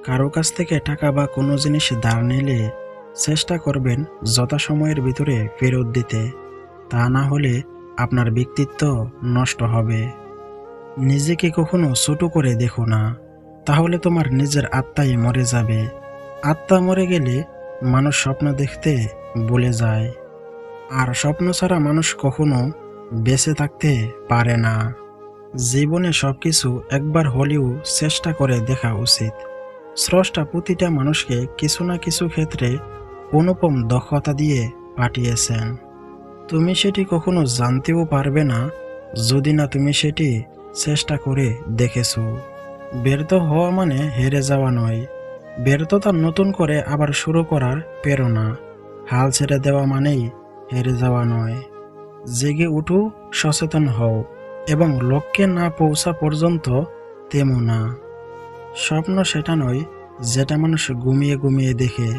কারো কাছ থেকে টাকা বা কোনো জিনিস ধার নিলে চেষ্টা করবেন যথাসময়ের ভিতরে ফেরত দিতে। তা না হলে আপনার ব্যক্তিত্ব নষ্ট হবে। নিজেকে কখনো ছোট করে দেখো না, তাহলে তোমার নিজের আত্মাই মরে যাবে। আত্মা মরে গেলে মানুষ স্বপ্ন দেখতে ভুলে যায়, আর স্বপ্ন ছাড়া মানুষ কখনো বেঁচে থাকতে পারে না। জীবনে সবকিছু একবার হলেও চেষ্টা করে দেখা উচিত। স্রষ্টা প্রতিটা মানুষকে কিছু না কিছু ক্ষেত্রে অনুপম দক্ষতা দিয়ে পাঠিয়েছেন। তুমি সেটি কখনো জানতেও পারবে না যদি না তুমি সেটি চেষ্টা করে দেখেছো। ব্যর্থ হওয়া মানে হেরে যাওয়া নয়, ব্যর্থতা নতুন করে আবার শুরু করার প্রেরণা। হাল ছেড়ে দেওয়া মানেই হেরে যাওয়া নয়। জেগে উঠো, সচেতন হও এবং লক্ষ্যে না পৌঁছা পর্যন্ত থেমো না। স্বপ্ন সেটা নয় যেটা মানুষ ঘুমিয়ে ঘুমিয়ে দেখে।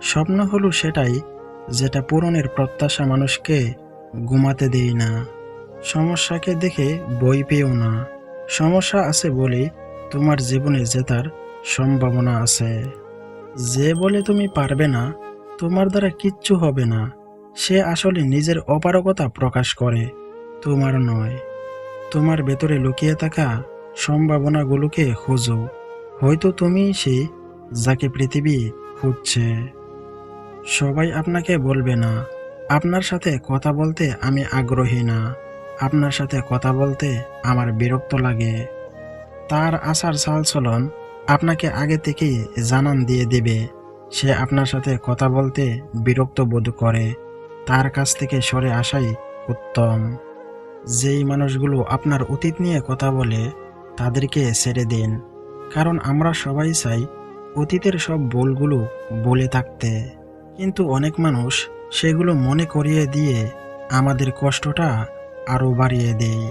স্বপ্ন হলো সেটাই যেটা পূরণের প্রত্যাশা মানুষকে ঘুমাতে দেয় না। সমস্যাকে দেখে ভয় পেও না। সমস্যা আছে বলে তোমার জীবনে জেতার সম্ভাবনা আছে। যে বলে তুমি পারবে না, তোমার দ্বারা কিচ্ছু হবে না, সে আসলে নিজের অপারগতা প্রকাশ করে, তোমার নয়। তোমার ভেতরে লুকিয়ে থাকা সম্ভাবনাগুলোকে খোঁজো। হয়তো তুমিই সে যাকে পৃথিবী খুঁজছে। সবাই আপনাকে বলবে না, আপনার সাথে কথা বলতে আমি আগ্রহী না, আপনার সাথে কথা বলতে আমার বিরক্ত লাগে। তার আচার চালচলন আপনাকে আগে থেকেই জানান দিয়ে দেবে সে আপনার সাথে কথা বলতে বিরক্ত বোধ করে। তার কাছ থেকে সরে আসাই উত্তম। যেই মানুষগুলো আপনার অতীত নিয়ে কথা বলে তাদেরকে ছেড়ে দিন, কারণ আমরা সবাই চাই অতীতের সব ভুলগুলো বলে থাকতে, কিন্তু অনেক মানুষ সেগুলো মনে করিয়ে দিয়ে আমাদের কষ্টটা আরও বাড়িয়ে দেয়।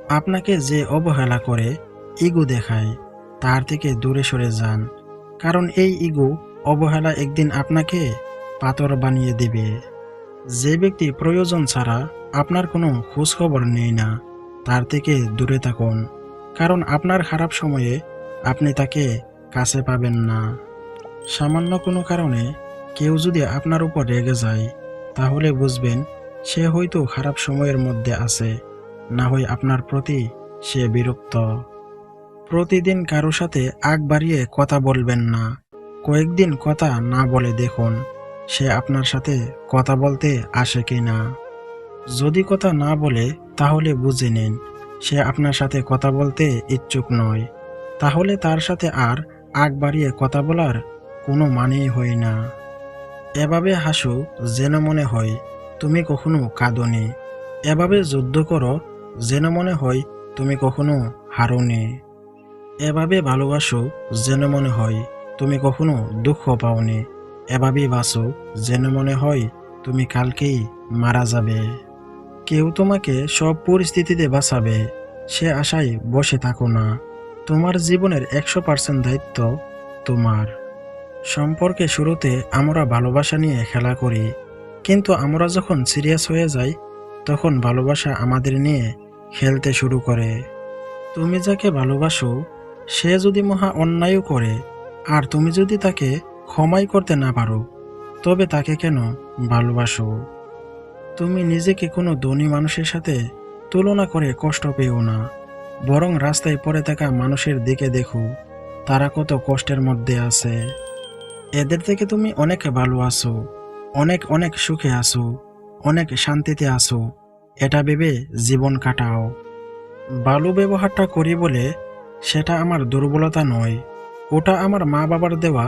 আপনাকে যে অবহেলা করে, ইগো দেখায়, তার থেকে দূরে সরে যান, কারণ এই ইগো অবহেলা একদিন আপনাকে পাথর বানিয়ে দেবে। যে ব্যক্তি প্রয়োজন ছাড়া আপনার কোনো খোঁজখবর নেই না, তার থেকে দূরে থাকুন, কারণ আপনার খারাপ সময়ে আপনি তাকে কাছে পাবেন না। সামান্য কোনো কারণে কেউ যদি আপনার উপর রেগে যায়, তাহলে বুঝবেন সে হয়তো খারাপ সময়ের মধ্যে আছে, না হয় আপনার প্রতি সে বিরক্ত। প্রতিদিন কারো সাথে আগ বাড়িয়ে কথা বলবেন না। কয়েকদিন কথা না বলে দেখুন সে আপনার সাথে কথা বলতে আসে কিনা। যদি কথা না বলে তাহলে বুঝে নিন সে আপনার সাথে কথা বলতে ইচ্ছুক নয়। তাহলে তার সাথে আর আগ বাড়িয়ে কথা বলার কোনো মানেই হয় না। এভাবে হাসো যেন মনে হয় তুমি কখনো কাঁদোনি। এভাবে যুদ্ধ করো যেন মনে হয় তুমি কখনো হারোনি। এভাবে ভালোবাসো যেন মনে হয় তুমি কখনো দুঃখ পাওনি। এভাবেই বাঁচো যেন মনে হয় তুমি কালকেই মারা যাবে। কেউ তোমাকে সব পরিস্থিতিতে বাঁচাবে সে আশায় বসে থাকো না। তোমার জীবনের 100% দায়িত্ব তোমার। সম্পর্কে শুরুতে আমরা ভালোবাসা নিয়ে খেলা করি, কিন্তু আমরা যখন সিরিয়াস হয়ে যাই তখন ভালোবাসা আমাদের নিয়ে খেলতে শুরু করে। তুমি যাকে ভালোবাসো সে যদি মহা অন্যায়ও করে আর তুমি যদি তাকে ক্ষমাই করতে না পারো, তবে তাকে কেন ভালোবাসো? তুমি নিজেকে কোনো ধনী মানুষের সাথে তুলনা করে কষ্ট পেও না, বরং রাস্তায় পড়ে থাকা মানুষের দিকে দেখো তারা কত কষ্টের মধ্যে আছে। এদের থেকে তুমি অনেক ভালো আছো, অনেক অনেক সুখে আছো, অনেক শান্তিতে আছো, এটা ভেবে জীবন কাটাও। ভালো ব্যবহারটা করি বলে সেটা আমার দুর্বলতা নয়, ওটা আমার মা বাবার দেওয়া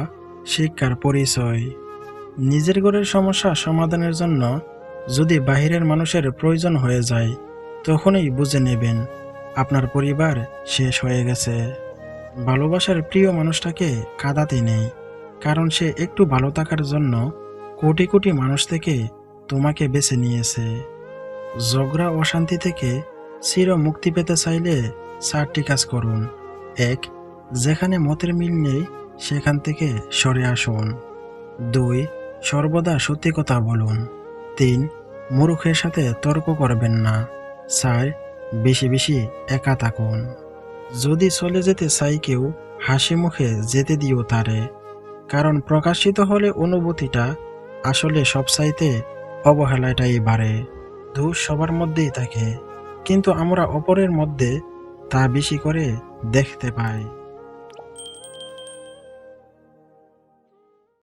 শিক্ষার পরিচয়। নিজের ঘরের সমস্যা সমাধানের জন্য যদি বাহিরের মানুষের প্রয়োজন হয়ে যায়, তখনই বুঝে নেবেন আপনার পরিবার শেষ হয়ে গেছে। ভালোবাসার প্রিয় মানুষটাকে কাঁদাতে নেই, কারণ সে একটু ভালো থাকার জন্য কোটি কোটি মানুষ থেকে তোমাকে বেছে নিয়েছে। ঝগড়া অশান্তি থেকে চির মুক্তি পেতে চাইলে 4টি কাজ করুন। 1. যেখানে মতের মিল নেই সেখান থেকে সরে আসুন। 2. সর্বদা সত্যি কথা বলুন। 3. মূর্খের সাথে তর্ক করবেন না। 4. বেশি বেশি একা থাকুন। যদি চলে যেতে চাই কেউ, হাসি মুখে যেতে দিও তারে, কারণ প্রকাশিত হলে অনুভূতিটা আসলে সবচাইতে অবহেলাটাই বাড়ে। দোষ সবার মধ্যেই থাকে, কিন্তু আমরা অপরের মধ্যে তা বেশি করে দেখতে পাই।